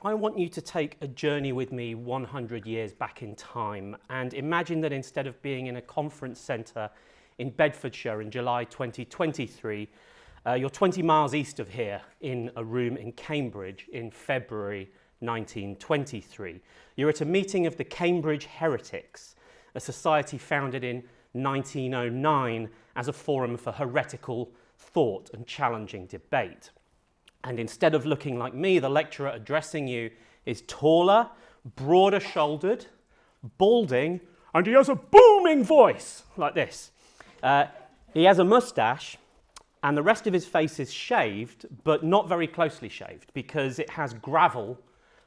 I want you to take a journey with me 100 years back in time and imagine that instead of being in a conference centre in Bedfordshire in July 2023, you're 20 miles east of here in a room in Cambridge in February 1923. You're at a meeting of the Cambridge Heretics, a society founded in 1909 as a forum for heretical thought and challenging debate. And instead of looking like me, the lecturer addressing you is taller, broader shouldered, balding, and he has a booming voice like this. He has a moustache, and the rest of his face is shaved, but not very closely shaved, because it has gravel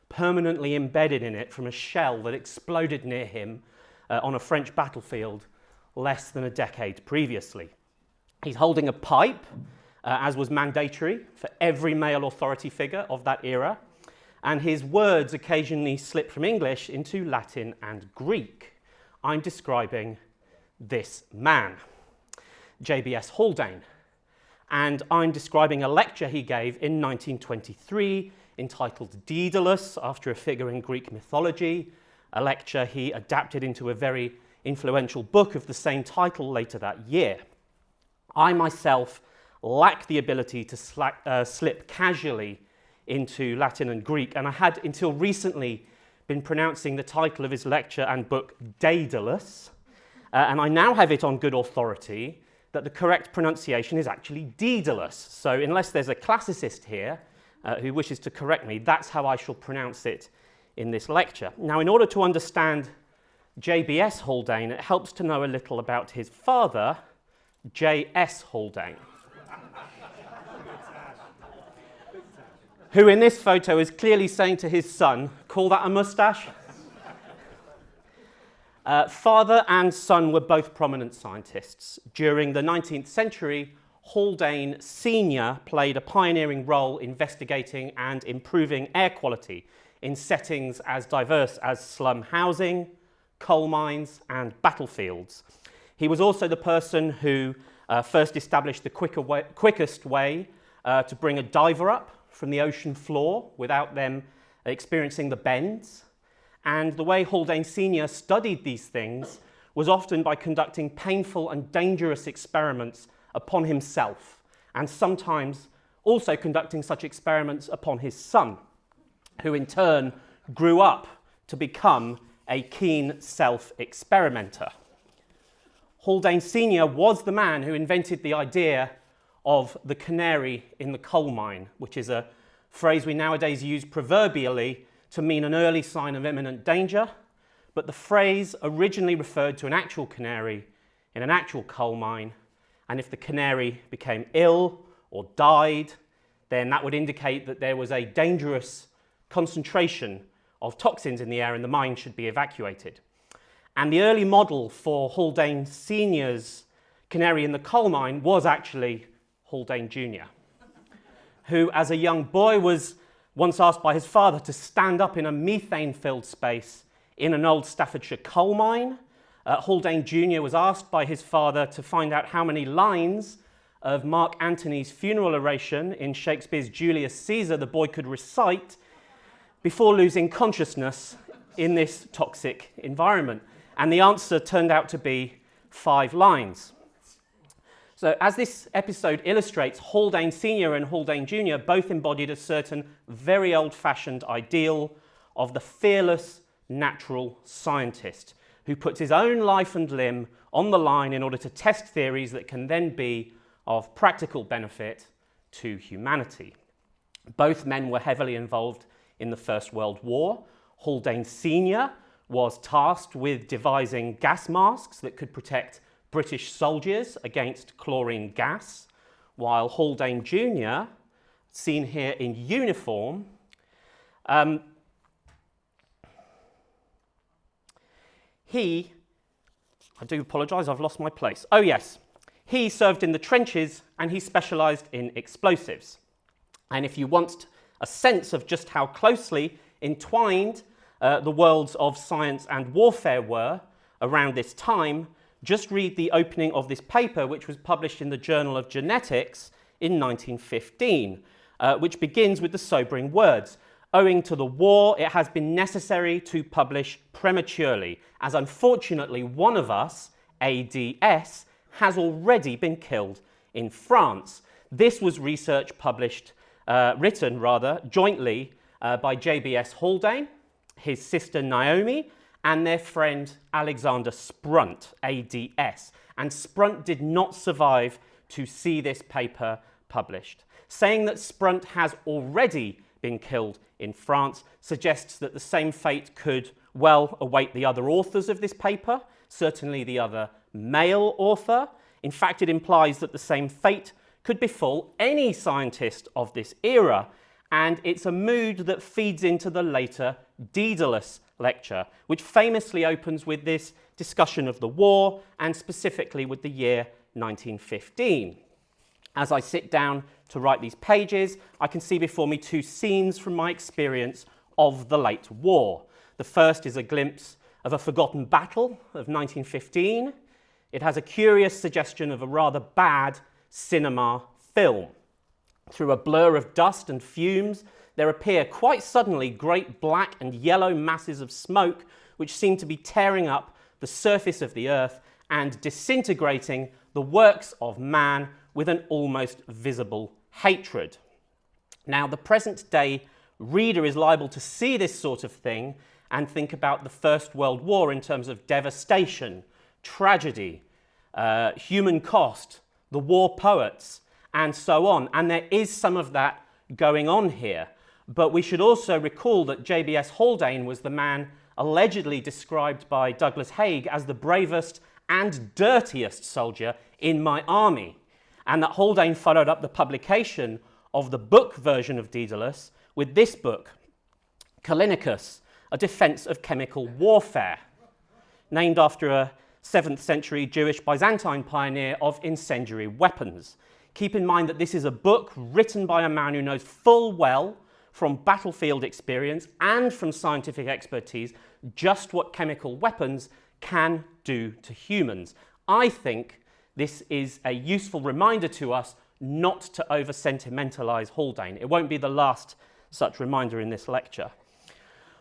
permanently embedded in it from a shell that exploded near him on a French battlefield less than a decade previously. He's holding a pipe, as was mandatory for every male authority figure of that era, and his words occasionally slip from English into Latin and Greek. I'm describing this man, JBS Haldane, and I'm describing a lecture he gave in 1923 entitled Daedalus, after a figure in Greek mythology, a lecture he adapted into a very influential book of the same title later that year. I myself lack the ability to slip casually into Latin and Greek, and I had until recently been pronouncing the title of his lecture and book Daedalus, and I now have it on good authority that the correct pronunciation is actually Daedalus. So unless there's a classicist here who wishes to correct me, that's how I shall pronounce it in this lecture. Now, in order to understand JBS Haldane, it helps to know a little about his father, J.S. Haldane, who in this photo is clearly saying to his son, "Call that a moustache?" Father and son were both prominent scientists. During the 19th century, Haldane Sr. played a pioneering role investigating and improving air quality in settings as diverse as slum housing, coal mines, and battlefields. He was also the person who first established the quickest way to bring a diver up from the ocean floor without them experiencing the bends. And the way Haldane Sr. studied these things was often by conducting painful and dangerous experiments upon himself, and sometimes also conducting such experiments upon his son, who in turn grew up to become a keen self-experimenter. Haldane Sr. was the man who invented the idea of the canary in the coal mine, which is a phrase we nowadays use proverbially to mean an early sign of imminent danger, but the phrase originally referred to an actual canary in an actual coal mine, and if the canary became ill or died, then that would indicate that there was a dangerous concentration of toxins in the air and the mine should be evacuated. And the early model for Haldane Sr.'s canary in the coal mine was actually Haldane Jr., who as a young boy was once asked by his father to stand up in a methane-filled space in an old Staffordshire coal mine. Haldane Jr. was asked by his father to find out how many lines of Mark Antony's funeral oration in Shakespeare's Julius Caesar the boy could recite before losing consciousness in this toxic environment. And the answer turned out to be 5 lines. So as this episode illustrates, Haldane Sr. and Haldane Jr. both embodied a certain very old-fashioned ideal of the fearless natural scientist who puts his own life and limb on the line in order to test theories that can then be of practical benefit to humanity. Both men were heavily involved in the First World War. Haldane Sr. was tasked with devising gas masks that could protect British soldiers against chlorine gas, while Haldane Jr., seen here in uniform, I do apologise, I've lost my place. Oh yes, he served in the trenches and he specialised in explosives. And if you want a sense of just how closely entwined the worlds of science and warfare were around this time, just read the opening of this paper, which was published in the Journal of Genetics in 1915, which begins with the sobering words, Owing to the war, it has been necessary to publish prematurely, as unfortunately one of us, ADS, has already been killed in France. This was research written jointly by JBS Haldane, his sister Naomi, and their friend Alexander Sprunt, ADS. And Sprunt did not survive to see this paper published. Saying that Sprunt has already been killed in France suggests that the same fate could well await the other authors of this paper, certainly the other male author. In fact, it implies that the same fate could befall any scientist of this era, and it's a mood that feeds into the later Daedalus lecture, which famously opens with this discussion of the war, and specifically with the year 1915. As I sit down to write these pages, I can see before me two scenes from my experience of the late war. The first is a glimpse of a forgotten battle of 1915. It has a curious suggestion of a rather bad cinema film. Through a blur of dust and fumes, there appear quite suddenly great black and yellow masses of smoke which seem to be tearing up the surface of the earth and disintegrating the works of man with an almost visible hatred. Now, the present day reader is liable to see this sort of thing and think about the First World War in terms of devastation, tragedy, human cost, the war poets, and so on. And there is some of that going on here. But we should also recall that JBS Haldane was the man allegedly described by Douglas Haig as the bravest and dirtiest soldier in my army, and that Haldane followed up the publication of the book version of Daedalus with this book, Callinicus, A Defense of Chemical Warfare, named after a 7th century Jewish Byzantine pioneer of incendiary weapons. Keep in mind that this is a book written by a man who knows full well from battlefield experience and from scientific expertise just what chemical weapons can do to humans. I think this is a useful reminder to us not to over-sentimentalise Haldane. It won't be the last such reminder in this lecture.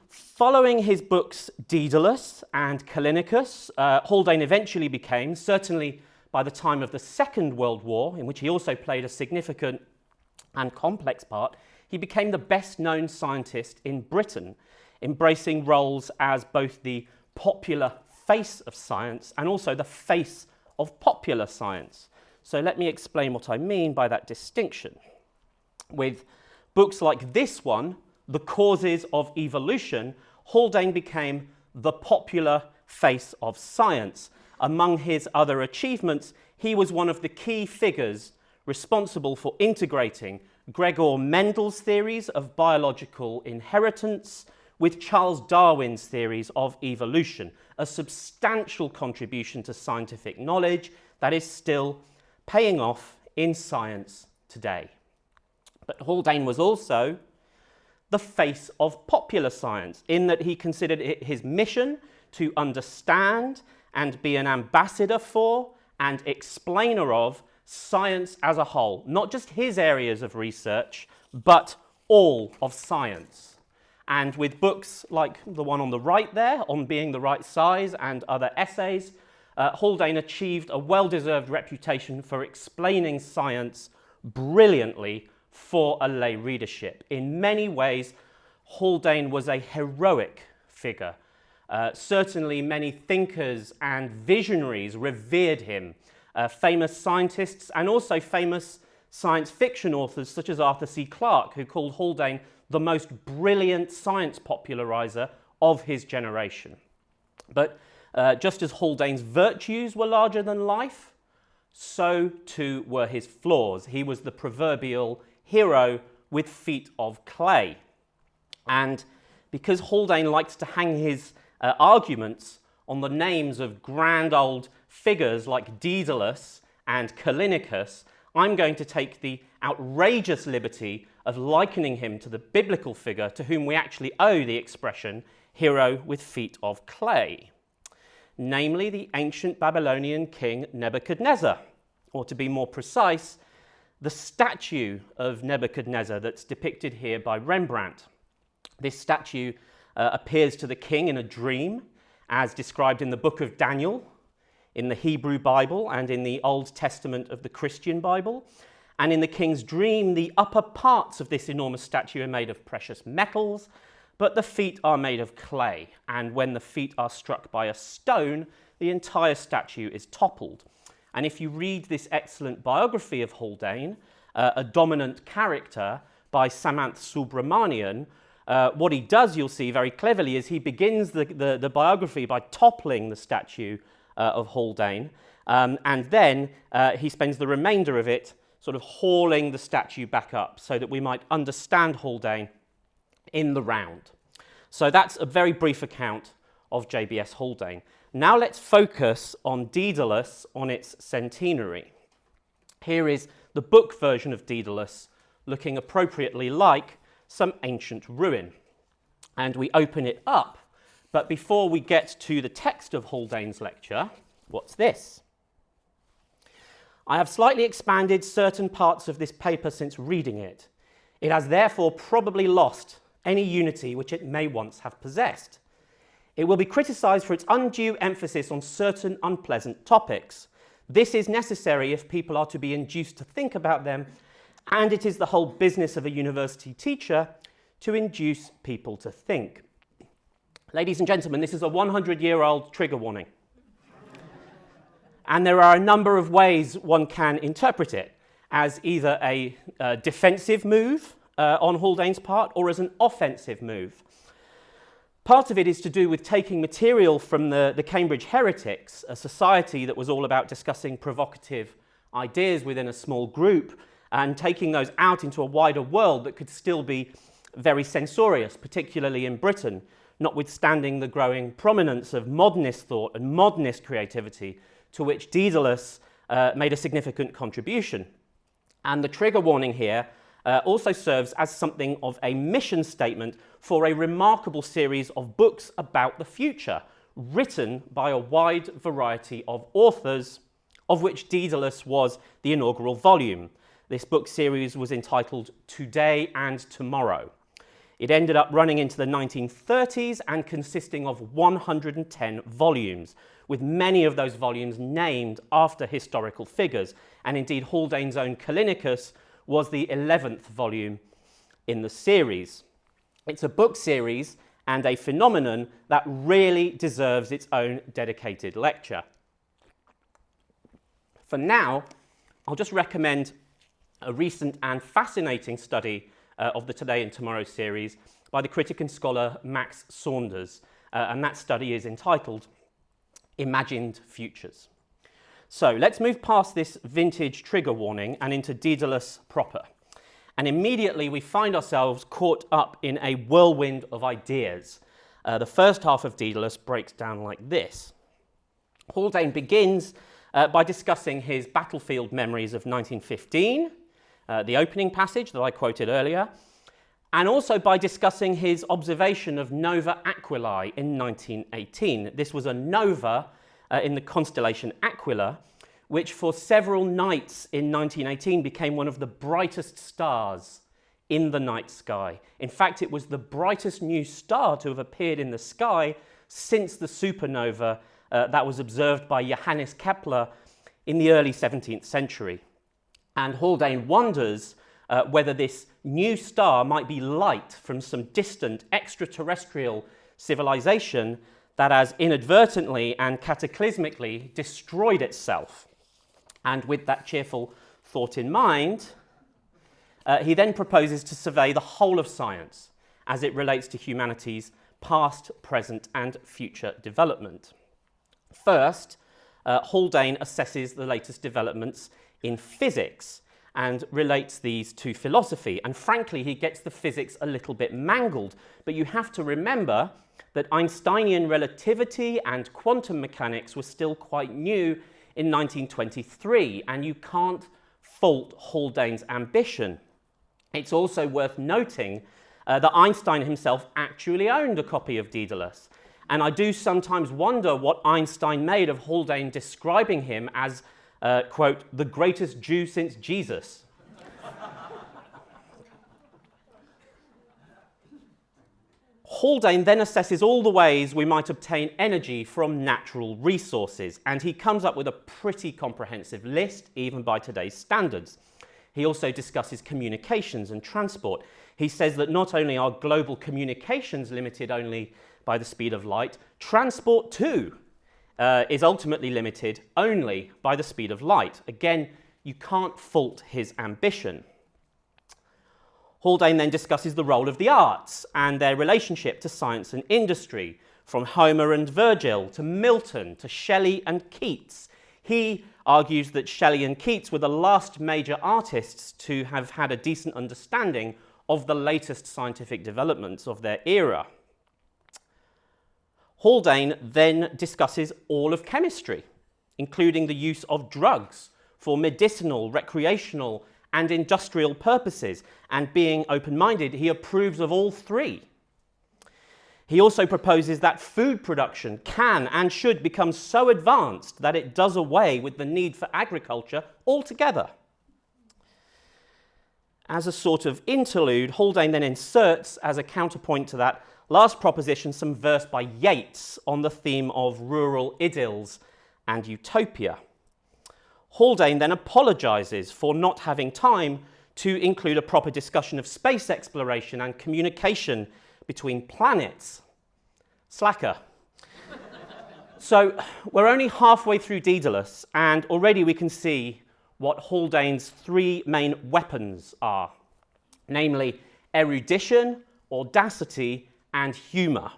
Following his books Daedalus and Callinicus, Haldane eventually became, certainly by the time of the Second World War, in which he also played a significant and complex part, he became the best-known scientist in Britain, embracing roles as both the popular face of science and also the face of popular science. So let me explain what I mean by that distinction. With books like this one, The Causes of Evolution, Haldane became the popular face of science. Among his other achievements, he was one of the key figures responsible for integrating Gregor Mendel's theories of biological inheritance with Charles Darwin's theories of evolution, a substantial contribution to scientific knowledge that is still paying off in science today. But Haldane was also the face of popular science, in that he considered it his mission to understand and be an ambassador for and explainer of science as a whole, not just his areas of research, but all of science. And with books like the one on the right there, On Being the Right Size, and other essays, Haldane achieved a well-deserved reputation for explaining science brilliantly for a lay readership. In many ways, Haldane was a heroic figure. Certainly many thinkers and visionaries revered him. Famous scientists and also famous science fiction authors such as Arthur C. Clarke, who called Haldane the most brilliant science popularizer of his generation. But just as Haldane's virtues were larger than life, so too were his flaws. He was the proverbial hero with feet of clay. And because Haldane liked to hang his arguments on the names of grand old figures like Daedalus and Callinicus, I'm going to take the outrageous liberty of likening him to the biblical figure to whom we actually owe the expression hero with feet of clay, namely the ancient Babylonian king Nebuchadnezzar, or to be more precise, the statue of Nebuchadnezzar that's depicted here by Rembrandt. This statue appears to the king in a dream, as described in the book of Daniel, in the Hebrew Bible, and in the Old Testament of the Christian Bible. And in the king's dream, the upper parts of this enormous statue are made of precious metals, but the feet are made of clay. And when the feet are struck by a stone, the entire statue is toppled. And if you read this excellent biography of Haldane, A Dominant Character by Samanth Subramanian, what he does, you'll see very cleverly, is he begins the biography by toppling the statue of Haldane, and then he spends the remainder of it sort of hauling the statue back up so that we might understand Haldane in the round. So that's a very brief account of JBS Haldane. Now let's focus on Daedalus on its centenary. Here is the book version of Daedalus, looking appropriately like some ancient ruin. And we open it up, but before we get to the text of Haldane's lecture, what's this? I have slightly expanded certain parts of this paper since reading it. It has therefore probably lost any unity which it may once have possessed. It will be criticised for its undue emphasis on certain unpleasant topics. This is necessary if people are to be induced to think about them, and it is the whole business of a university teacher to induce people to think. Ladies and gentlemen, this is a 100-year-old trigger warning. And there are a number of ways one can interpret it, as either a defensive move on Haldane's part or as an offensive move. Part of it is to do with taking material from the Cambridge Heretics, a society that was all about discussing provocative ideas within a small group, and taking those out into a wider world that could still be very censorious, particularly in Britain, notwithstanding the growing prominence of modernist thought and modernist creativity, to which Daedalus made a significant contribution. And the trigger warning here also serves as something of a mission statement for a remarkable series of books about the future, written by a wide variety of authors, of which Daedalus was the inaugural volume. This book series was entitled Today and Tomorrow. It ended up running into the 1930s and consisting of 110 volumes, with many of those volumes named after historical figures. And indeed, Haldane's own Callinicus was the 11th volume in the series. It's a book series and a phenomenon that really deserves its own dedicated lecture. For now, I'll just recommend a recent and fascinating study of the Today and Tomorrow series by the critic and scholar Max Saunders, and that study is entitled Imagined Futures. So let's move past this vintage trigger warning and into Daedalus proper. And immediately we find ourselves caught up in a whirlwind of ideas. The first half of Daedalus breaks down like this. Haldane begins by discussing his battlefield memories of 1915, the opening passage that I quoted earlier, and also by discussing his observation of Nova Aquilae in 1918. This was a nova in the constellation Aquila, which for several nights in 1918 became one of the brightest stars in the night sky. In fact, it was the brightest new star to have appeared in the sky since the supernova that was observed by Johannes Kepler in the early 17th century. And Haldane wonders whether this new star might be light from some distant extraterrestrial civilization that has inadvertently and cataclysmically destroyed itself. And with that cheerful thought in mind, he then proposes to survey the whole of science as it relates to humanity's past, present, and future development. First, Haldane assesses the latest developments in physics and relates these to philosophy. And frankly, he gets the physics a little bit mangled. But you have to remember that Einsteinian relativity and quantum mechanics were still quite new in 1923, and you can't fault Haldane's ambition. It's also worth noting that Einstein himself actually owned a copy of Daedalus. And I do sometimes wonder what Einstein made of Haldane describing him as, quote, the greatest Jew since Jesus. Haldane then assesses all the ways we might obtain energy from natural resources, and he comes up with a pretty comprehensive list, even by today's standards. He also discusses communications and transport. He says that not only are global communications limited only by the speed of light, transport too is ultimately limited only by the speed of light. Again, you can't fault his ambition. Haldane then discusses the role of the arts and their relationship to science and industry, from Homer and Virgil to Milton to Shelley and Keats. He argues that Shelley and Keats were the last major artists to have had a decent understanding of the latest scientific developments of their era. Haldane then discusses all of chemistry, including the use of drugs for medicinal, recreational, and industrial purposes, and being open-minded, he approves of all three. He also proposes that food production can and should become so advanced that it does away with the need for agriculture altogether. As a sort of interlude, Haldane then inserts, as a counterpoint to that last proposition, some verse by Yeats on the theme of rural idylls and utopia. Haldane then apologises for not having time to include a proper discussion of space exploration and communication between planets. Slacker. So we're only halfway through Daedalus, and already we can see what Haldane's three main weapons are, namely erudition, audacity, and humour.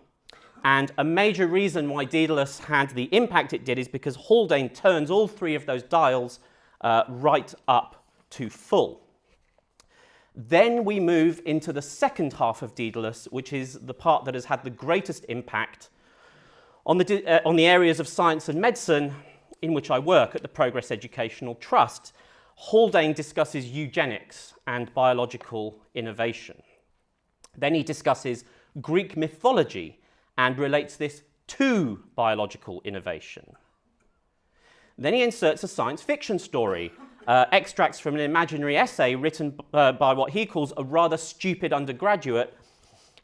And a major reason why Daedalus had the impact it did is because Haldane turns all three of those dials right up to full. Then we move into the second half of Daedalus, which is the part that has had the greatest impact on the areas of science and medicine in which I work at the Progress Educational Trust. Haldane discusses eugenics and biological innovation. Then he discusses Greek mythology and relates this to biological innovation. Then he inserts a science fiction story, extracts from an imaginary essay written by what he calls a rather stupid undergraduate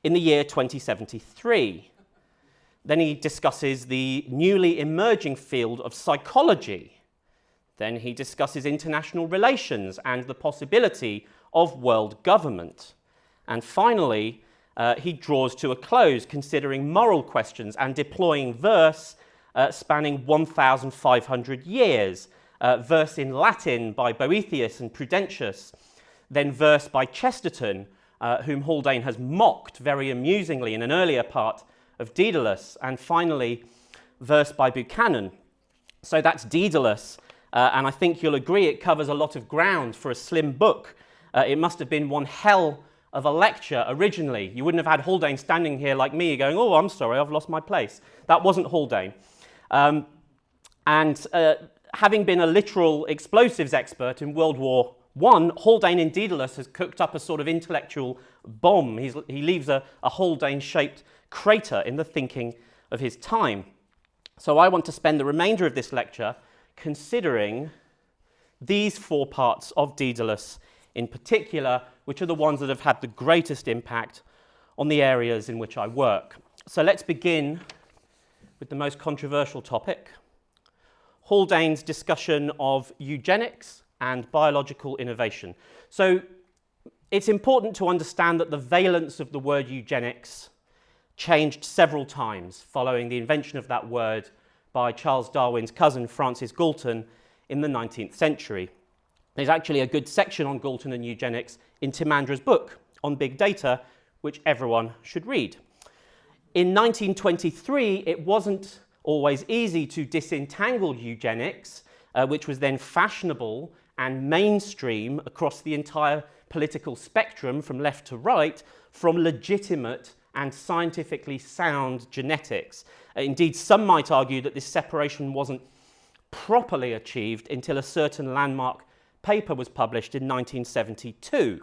in the year 2073. Then he discusses the newly emerging field of psychology. Then he discusses international relations and the possibility of world government. And finally, he draws to a close, considering moral questions and deploying verse spanning 1,500 years, verse in Latin by Boethius and Prudentius, then verse by Chesterton, whom Haldane has mocked very amusingly in an earlier part of Daedalus, and finally verse by Buchanan. So that's Daedalus, and I think you'll agree it covers a lot of ground for a slim book. It must have been one hell of a lecture originally. You wouldn't have had Haldane standing here like me going, "Oh, I'm sorry, I've lost my place." That wasn't Haldane. Having been a literal explosives expert in World War I, Haldane in Daedalus has cooked up a sort of intellectual bomb. He leaves a Haldane-shaped crater in the thinking of his time. So I want to spend the remainder of this lecture considering these four parts of Daedalus in particular, which are the ones that have had the greatest impact on the areas in which I work. So let's begin with the most controversial topic, Haldane's discussion of eugenics and biological innovation. So it's important to understand that the valence of the word eugenics changed several times following the invention of that word by Charles Darwin's cousin Francis Galton in the 19th century. There's actually a good section on Galton and eugenics in Tim Andrews' book on big data, which everyone should read. In 1923, it wasn't always easy to disentangle eugenics, which was then fashionable and mainstream across the entire political spectrum from left to right, from legitimate and scientifically sound genetics. Indeed, some might argue that this separation wasn't properly achieved until a certain landmark paper was published in 1972.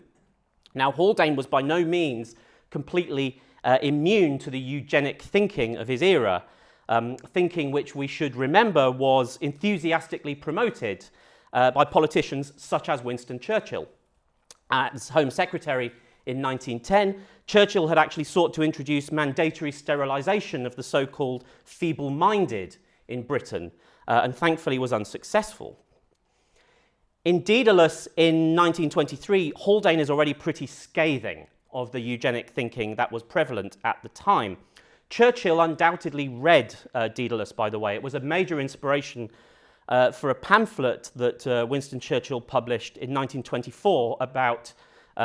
Now, Haldane was by no means completely immune to the eugenic thinking of his era, thinking which we should remember was enthusiastically promoted by politicians such as Winston Churchill. As Home Secretary in 1910, Churchill had actually sought to introduce mandatory sterilisation of the so-called feeble-minded in Britain, and thankfully was unsuccessful. In Daedalus in 1923, Haldane is already pretty scathing of the eugenic thinking that was prevalent at the time. Churchill undoubtedly read Daedalus, by the way. It was a major inspiration for a pamphlet that Winston Churchill published in 1924 about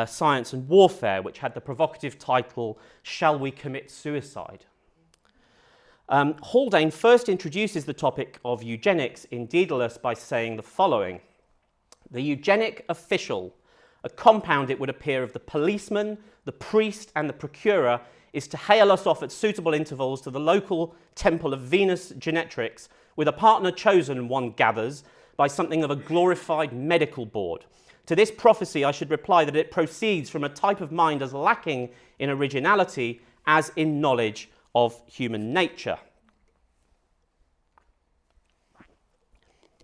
science and warfare, which had the provocative title, "Shall We Commit Suicide?" Haldane first introduces the topic of eugenics in Daedalus by saying the following: "The eugenic official, a compound, it would appear, of the policeman, the priest, and the procurer, is to hail us off at suitable intervals to the local temple of Venus Genetrix, with a partner chosen, one gathers, by something of a glorified medical board. To this prophecy I should reply that it proceeds from a type of mind as lacking in originality as in knowledge of human nature."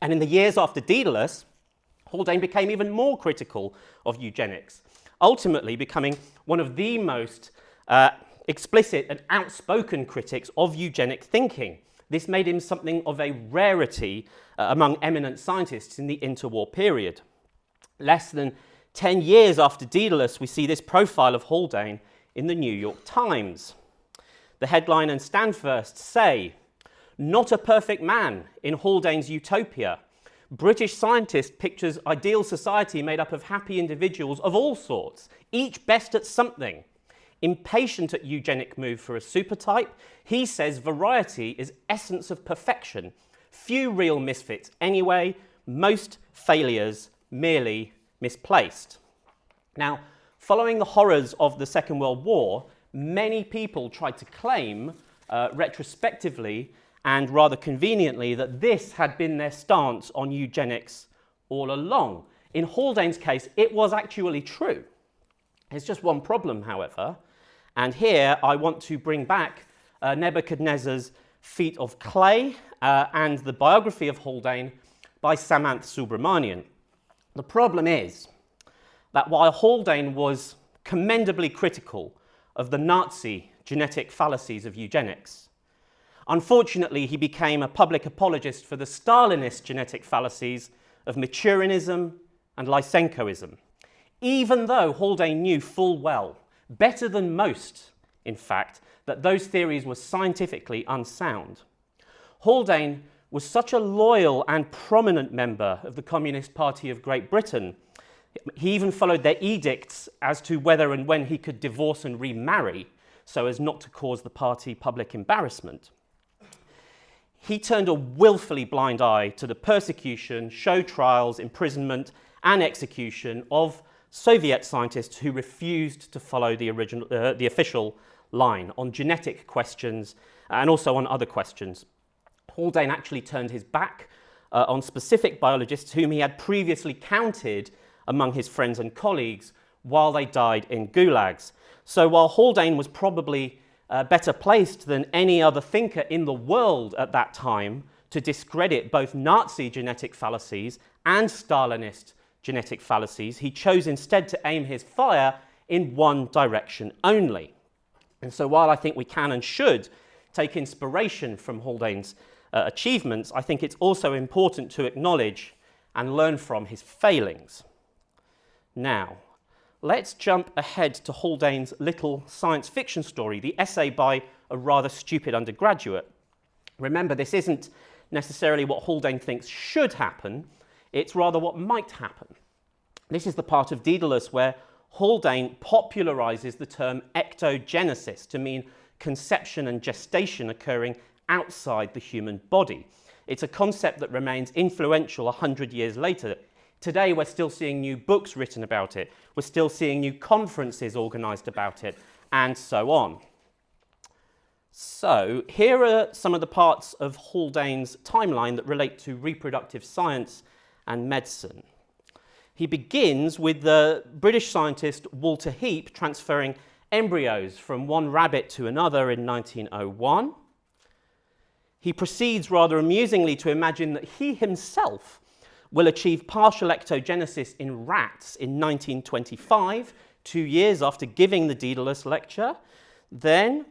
And in the years after Daedalus, Haldane became even more critical of eugenics, ultimately becoming one of the most explicit and outspoken critics of eugenic thinking. This made him something of a rarity among eminent scientists in the interwar period. Less than 10 years after Daedalus, we see this profile of Haldane in the New York Times. The headline and stand first say, "Not a perfect man in Haldane's utopia. British scientist pictures ideal society made up of happy individuals of all sorts, each best at something. Impatient at eugenic move for a supertype, he says variety is essence of perfection. Few real misfits anyway, most failures merely misplaced." Now, following the horrors of the Second World War, many people tried to claim retrospectively and rather conveniently that this had been their stance on eugenics all along. In Haldane's case, it was actually true. There's just one problem, however, and here I want to bring back Nebuchadnezzar's Feet of Clay and the biography of Haldane by Samanth Subramanian. The problem is that while Haldane was commendably critical of the Nazi genetic fallacies of eugenics, unfortunately, he became a public apologist for the Stalinist genetic fallacies of Maturianism and Lysenkoism, even though Haldane knew full well, better than most, in fact, that those theories were scientifically unsound. Haldane was such a loyal and prominent member of the Communist Party of Great Britain. He even followed their edicts as to whether and when he could divorce and remarry, so as not to cause the party public embarrassment. He turned a willfully blind eye to the persecution, show trials, imprisonment, and execution of Soviet scientists who refused to follow the official line on genetic questions and also on other questions. Haldane actually turned his back on specific biologists whom he had previously counted among his friends and colleagues while they died in gulags. So while Haldane was probably better placed than any other thinker in the world at that time to discredit both Nazi genetic fallacies and Stalinist genetic fallacies, he chose instead to aim his fire in one direction only. And so while I think we can and should take inspiration from Haldane's achievements, I think it's also important to acknowledge and learn from his failings. Now, let's jump ahead to Haldane's little science fiction story, the essay by a rather stupid undergraduate. Remember, this isn't necessarily what Haldane thinks should happen, it's rather what might happen. This is the part of Daedalus where Haldane popularizes the term ectogenesis to mean conception and gestation occurring outside the human body. It's a concept that remains influential 100 years later. Today, we're still seeing new books written about it. We're still seeing new conferences organized about it, and so on. So, here are some of the parts of Haldane's timeline that relate to reproductive science and medicine. He begins with the British scientist Walter Heap transferring embryos from one rabbit to another in 1901. He proceeds rather amusingly to imagine that he himself will achieve partial ectogenesis in rats in 1925 2 years after giving the Daedalus lecture. Then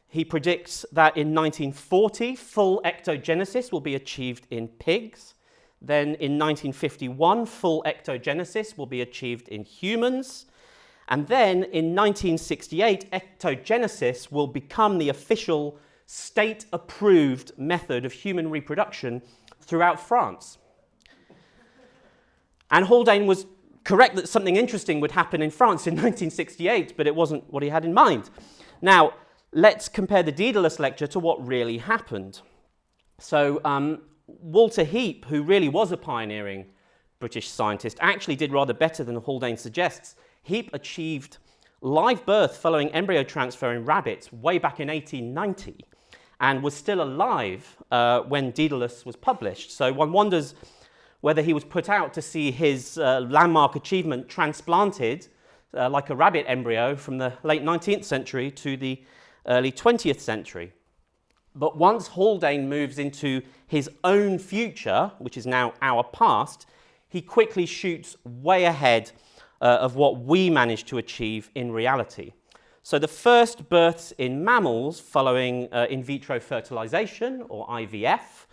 he predicts that in 1940, full ectogenesis will be achieved in pigs. Then in 1951, full ectogenesis will be achieved in humans. And then in 1968, ectogenesis will become the official state-approved method of human reproduction throughout France. And Haldane was correct that something interesting would happen in France in 1968, but it wasn't what he had in mind. Now, let's compare the Daedalus lecture to what really happened. So, Walter Heape, who really was a pioneering British scientist, actually did rather better than Haldane suggests. Heape achieved live birth following embryo transfer in rabbits way back in 1890 and was still alive when Daedalus was published. So one wonders whether he was put out to see his landmark achievement transplanted like a rabbit embryo from the late 19th century to the early 20th century. But once Haldane moves into his own future, which is now our past, he quickly shoots way ahead of what we managed to achieve in reality. So the first births in mammals following in vitro fertilisation, or IVF,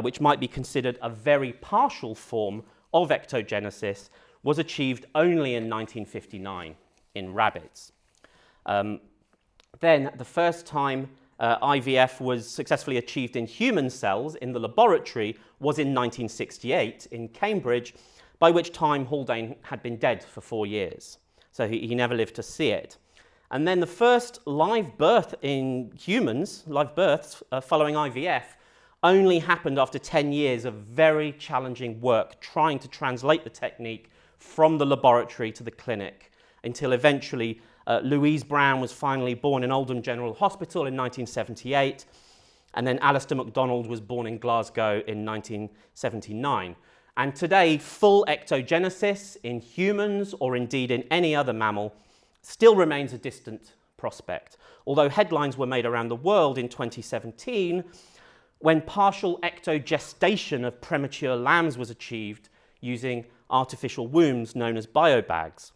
which might be considered a very partial form of ectogenesis, was achieved only in 1959 in rabbits. Then the first time IVF was successfully achieved in human cells in the laboratory was in 1968 in Cambridge, by which time Haldane had been dead for 4 years. So he never lived to see it. And then the first live birth in humans, live births following IVF, only happened after 10 years of very challenging work trying to translate the technique from the laboratory to the clinic, until eventually Louise Brown was finally born in Oldham General Hospital in 1978, and then Alistair MacDonald was born in Glasgow in 1979. And today, full ectogenesis in humans, or indeed in any other mammal, still remains a distant prospect, although headlines were made around the world in 2017 when partial ectogestation of premature lambs was achieved using artificial wombs known as biobags.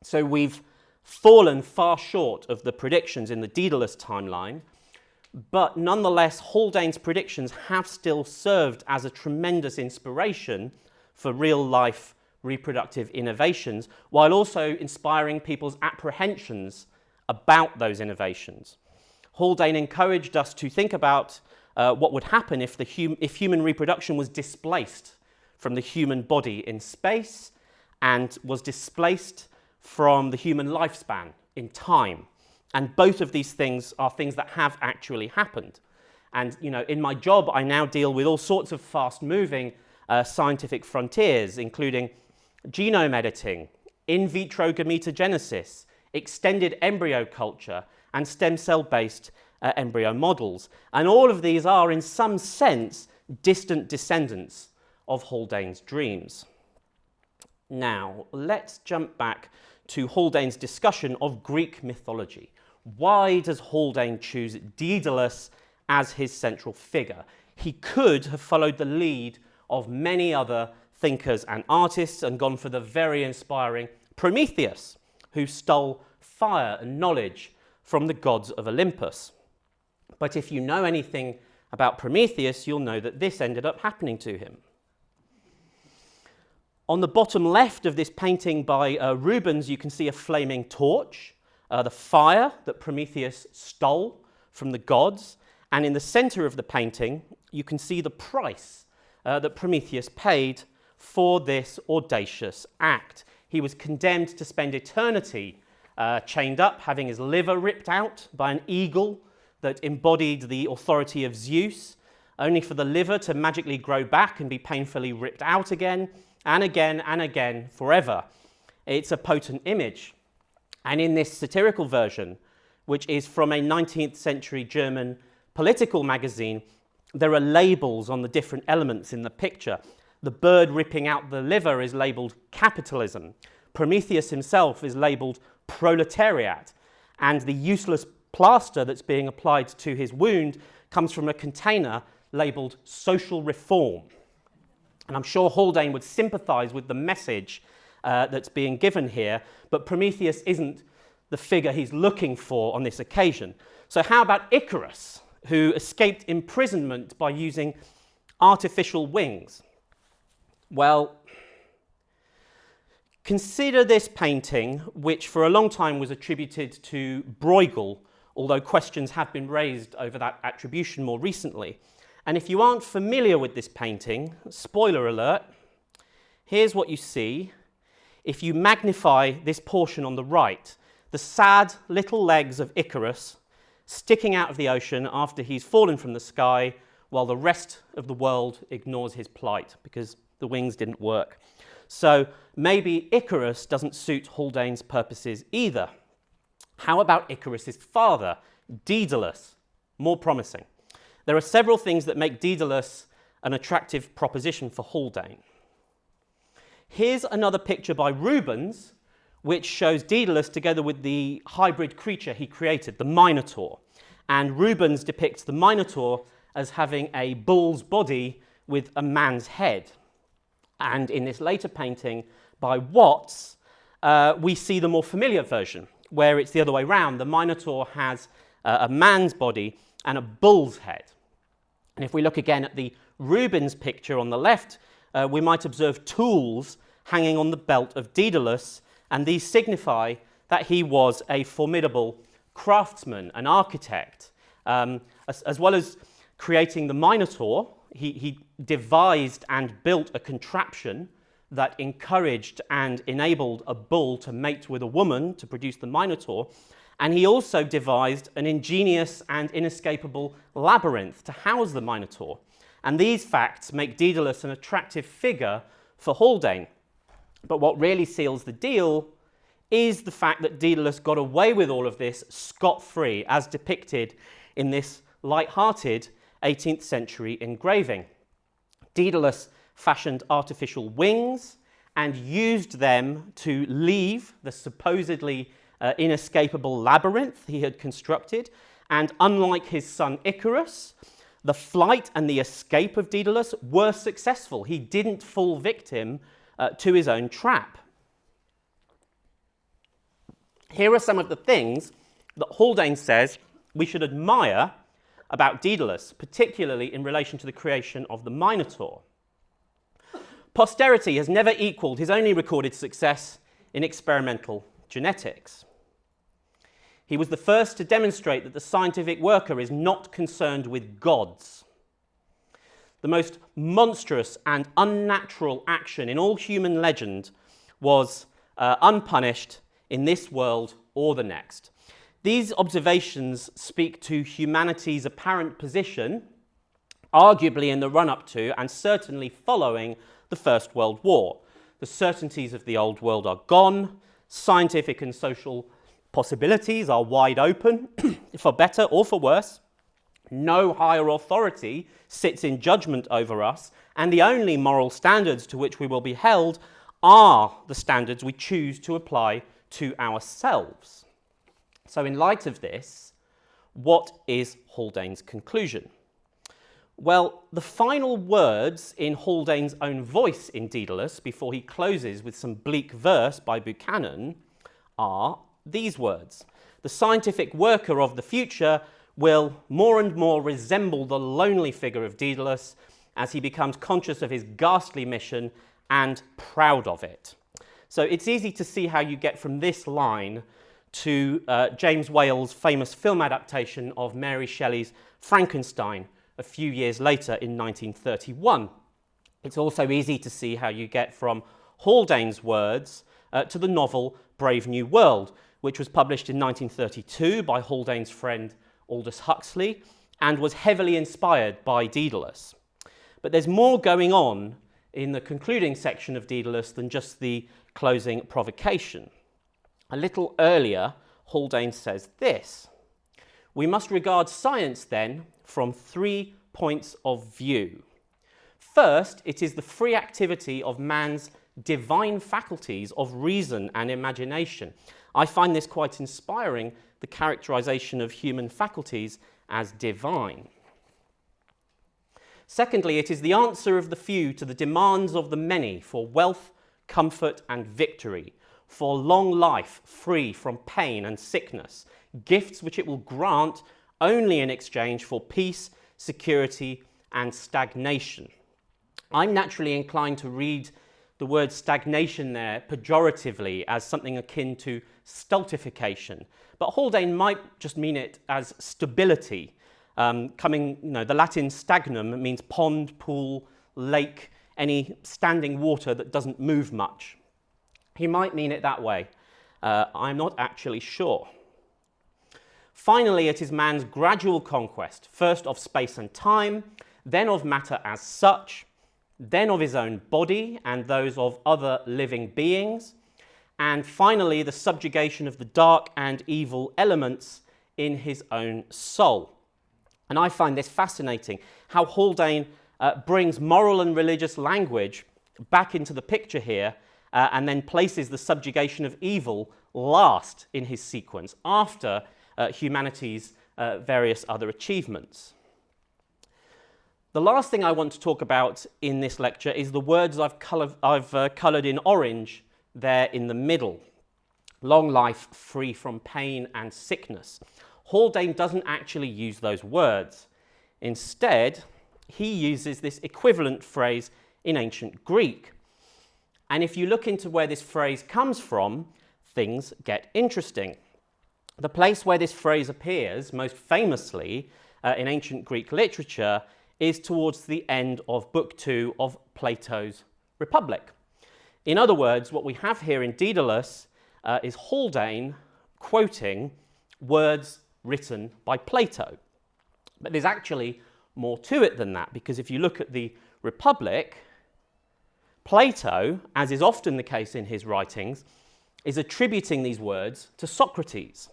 So we've fallen far short of the predictions in the Daedalus timeline, but nonetheless, Haldane's predictions have still served as a tremendous inspiration for real-life reproductive innovations, while also inspiring people's apprehensions about those innovations. Haldane encouraged us to think about what would happen if human reproduction was displaced from the human body in space and was displaced from the human lifespan in time. And both of these things are things that have actually happened. And, you know, in my job, I now deal with all sorts of fast-moving scientific frontiers, including genome editing, in vitro gametogenesis, extended embryo culture, and stem cell-based embryo models. And all of these are, in some sense, distant descendants of Haldane's dreams. Now, let's jump back to Haldane's discussion of Greek mythology. Why does Haldane choose Daedalus as his central figure? He could have followed the lead of many other thinkers and artists and gone for the very inspiring Prometheus, who stole fire and knowledge from the gods of Olympus. But if you know anything about Prometheus, you'll know that this ended up happening to him. On the bottom left of this painting by Rubens, you can see a flaming torch, the fire that Prometheus stole from the gods. And in the center of the painting, you can see the price that Prometheus paid for this audacious act. He was condemned to spend eternity chained up, having his liver ripped out by an eagle that embodied the authority of Zeus, only for the liver to magically grow back and be painfully ripped out again, and again and again, forever. It's a potent image. And in this satirical version, which is from a 19th century German political magazine, there are labels on the different elements in the picture. The bird ripping out the liver is labelled capitalism. Prometheus himself is labelled proletariat. And the useless plaster that's being applied to his wound comes from a container labelled social reform. And I'm sure Haldane would sympathise with the message that's being given here, but Prometheus isn't the figure he's looking for on this occasion. So how about Icarus, who escaped imprisonment by using artificial wings? Well, consider this painting, which for a long time was attributed to Bruegel, although questions have been raised over that attribution more recently. And if you aren't familiar with this painting, spoiler alert, here's what you see. If you magnify this portion on the right, the sad little legs of Icarus sticking out of the ocean after he's fallen from the sky, while the rest of the world ignores his plight because the wings didn't work. So maybe Icarus doesn't suit Haldane's purposes either. How about Icarus's father, Daedalus? More promising. There are several things that make Daedalus an attractive proposition for Haldane. Here's another picture by Rubens, which shows Daedalus together with the hybrid creature he created, the Minotaur. And Rubens depicts the Minotaur as having a bull's body with a man's head. And in this later painting by Watts, we see the more familiar version, where it's the other way around. The Minotaur has a man's body and a bull's head. And if we look again at the Rubens picture on the left, we might observe tools hanging on the belt of Daedalus, and these signify that he was a formidable craftsman, an architect. As well as creating the Minotaur, he devised and built a contraption that encouraged and enabled a bull to mate with a woman to produce the Minotaur. And he also devised an ingenious and inescapable labyrinth to house the Minotaur. And these facts make Daedalus an attractive figure for Haldane. But what really seals the deal is the fact that Daedalus got away with all of this scot-free, as depicted in this light-hearted 18th century engraving. Daedalus fashioned artificial wings and used them to leave the supposedly inescapable labyrinth he had constructed. And unlike his son Icarus, the flight and the escape of Daedalus were successful. He didn't fall victim to his own trap. Here are some of the things that Haldane says we should admire about Daedalus, particularly in relation to the creation of the Minotaur. Posterity has never equalled his only recorded success in experimental genetics. He was the first to demonstrate that the scientific worker is not concerned with gods. The most monstrous and unnatural action in all human legend was unpunished in this world or the next. These observations speak to humanity's apparent position, arguably in the run-up to and certainly following the First World War. The certainties of the old world are gone, scientific and social possibilities are wide open, for better or for worse. No higher authority sits in judgment over us, and the only moral standards to which we will be held are the standards we choose to apply to ourselves. So in light of this, what is Haldane's conclusion? Well, the final words in Haldane's own voice in Daedalus, before he closes with some bleak verse by Buchanan, are these words: the scientific worker of the future will more and more resemble the lonely figure of Daedalus as he becomes conscious of his ghastly mission and proud of it. So it's easy to see how you get from this line to James Whale's famous film adaptation of Mary Shelley's Frankenstein a few years later in 1931. It's also easy to see how you get from Haldane's words to the novel Brave New World, which was published in 1932 by Haldane's friend Aldous Huxley and was heavily inspired by Daedalus. But there's more going on in the concluding section of Daedalus than just the closing provocation. A little earlier, Haldane says this: we must regard science then from 3 points of view. First, it is the free activity of man's divine faculties of reason and imagination. I find this quite inspiring, the characterization of human faculties as divine. Secondly, it is the answer of the few to the demands of the many for wealth, comfort and victory, for long life free from pain and sickness, gifts which it will grant only in exchange for peace, security, and stagnation. I'm naturally inclined to read the word stagnation there pejoratively as something akin to stultification, but Haldane might just mean it as stability. The Latin stagnum means pond, pool, lake, any standing water that doesn't move much. He might mean it that way. I'm not actually sure. Finally, it is man's gradual conquest, first of space and time, then of matter as such, then of his own body and those of other living beings, and finally the subjugation of the dark and evil elements in his own soul. And I find this fascinating, how Haldane brings moral and religious language back into the picture here, and then places the subjugation of evil last in his sequence, after humanity's various other achievements. The last thing I want to talk about in this lecture is the words I've coloured in orange there in the middle. Long life free from pain and sickness. Haldane doesn't actually use those words. Instead, he uses this equivalent phrase in ancient Greek. And if you look into where this phrase comes from, things get interesting. The place where this phrase appears most famously in ancient Greek literature is towards the end of Book 2 of Plato's Republic. In other words, what we have here in Daedalus is Haldane quoting words written by Plato. But there's actually more to it than that, because if you look at the Republic, Plato, as is often the case in his writings, is attributing these words to Socrates.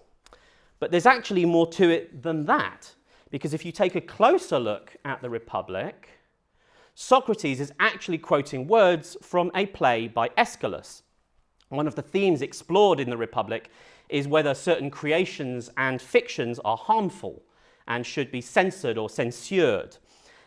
But there's actually more to it than that, because if you take a closer look at the Republic, Socrates is actually quoting words from a play by Aeschylus. One of the themes explored in the Republic is whether certain creations and fictions are harmful and should be censored or censured.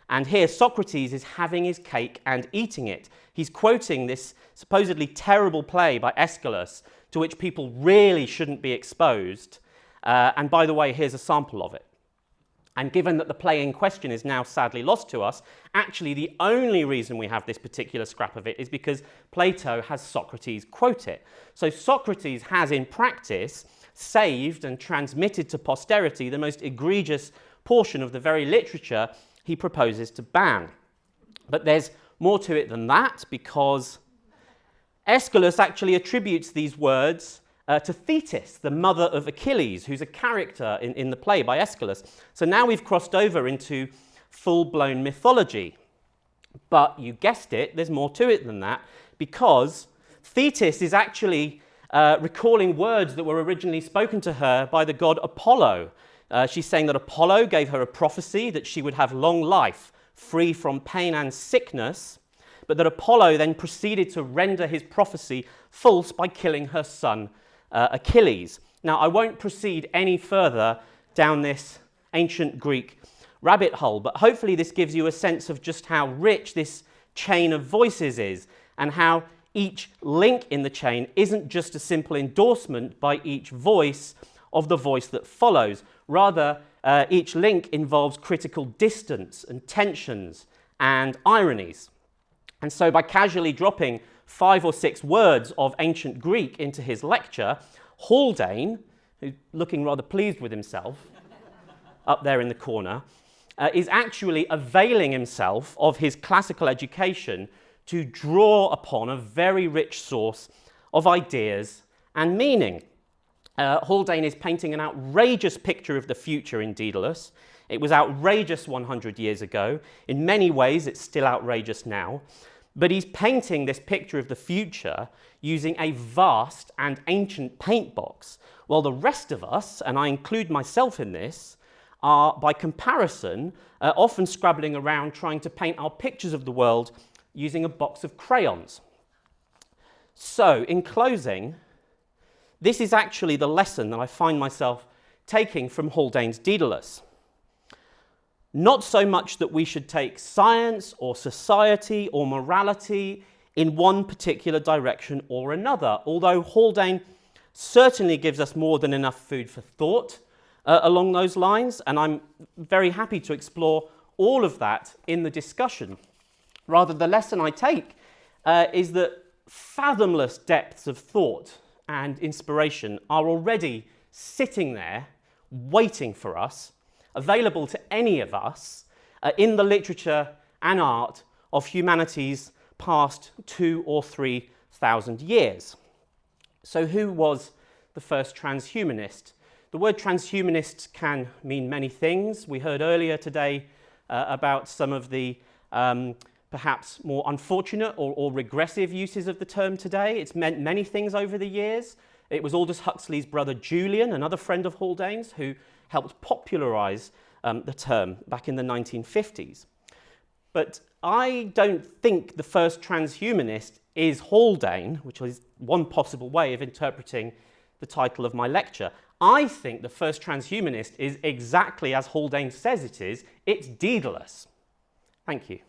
And here Socrates is having his cake and eating it. He's quoting this supposedly terrible play by Aeschylus, to which people really shouldn't be exposed. And by the way, here's a sample of it. And given that the play in question is now sadly lost to us, actually the only reason we have this particular scrap of it is because Plato has Socrates quote it. So Socrates has in practice saved and transmitted to posterity the most egregious portion of the very literature he proposes to ban. But there's more to it than that, because Aeschylus actually attributes these words to Thetis, the mother of Achilles, who's a character in the play by Aeschylus. So now we've crossed over into full-blown mythology. But you guessed it, there's more to it than that, because Thetis is actually recalling words that were originally spoken to her by the god Apollo. She's saying that Apollo gave her a prophecy that she would have long life, free from pain and sickness, but that Apollo then proceeded to render his prophecy false by killing her son Achilles. Now, I won't proceed any further down this ancient Greek rabbit hole, but hopefully this gives you a sense of just how rich this chain of voices is, and how each link in the chain isn't just a simple endorsement by each voice of the voice that follows. Rather, each link involves critical distance and tensions and ironies. And so by casually dropping 5 or 6 words of ancient Greek into his lecture, Haldane, who's looking rather pleased with himself up there in the corner, is actually availing himself of his classical education to draw upon a very rich source of ideas and meaning. Haldane is painting an outrageous picture of the future in Daedalus. It was outrageous 100 years ago. In many ways, it's still outrageous now. But he's painting this picture of the future using a vast and ancient paint box, while the rest of us, and I include myself in this, are, by comparison, often scrabbling around trying to paint our pictures of the world using a box of crayons. So, in closing, this is actually the lesson that I find myself taking from Haldane's Daedalus. Not so much that we should take science or society or morality in one particular direction or another, although Haldane certainly gives us more than enough food for thought along those lines, and I'm very happy to explore all of that in the discussion. Rather, the lesson I take is that fathomless depths of thought and inspiration are already sitting there, waiting for us, available to any of us in the literature and art of humanity's past 2,000 or 3,000 years. So who was the first transhumanist? The word transhumanist can mean many things. We heard earlier today about some of the perhaps more unfortunate or regressive uses of the term today. It's meant many things over the years. It was Aldous Huxley's brother Julian, another friend of Haldane's, who helped popularise the term back in the 1950s. But I don't think the first transhumanist is Haldane, which is one possible way of interpreting the title of my lecture. I think the first transhumanist is exactly as Haldane says it is. It's Daedalus. Thank you.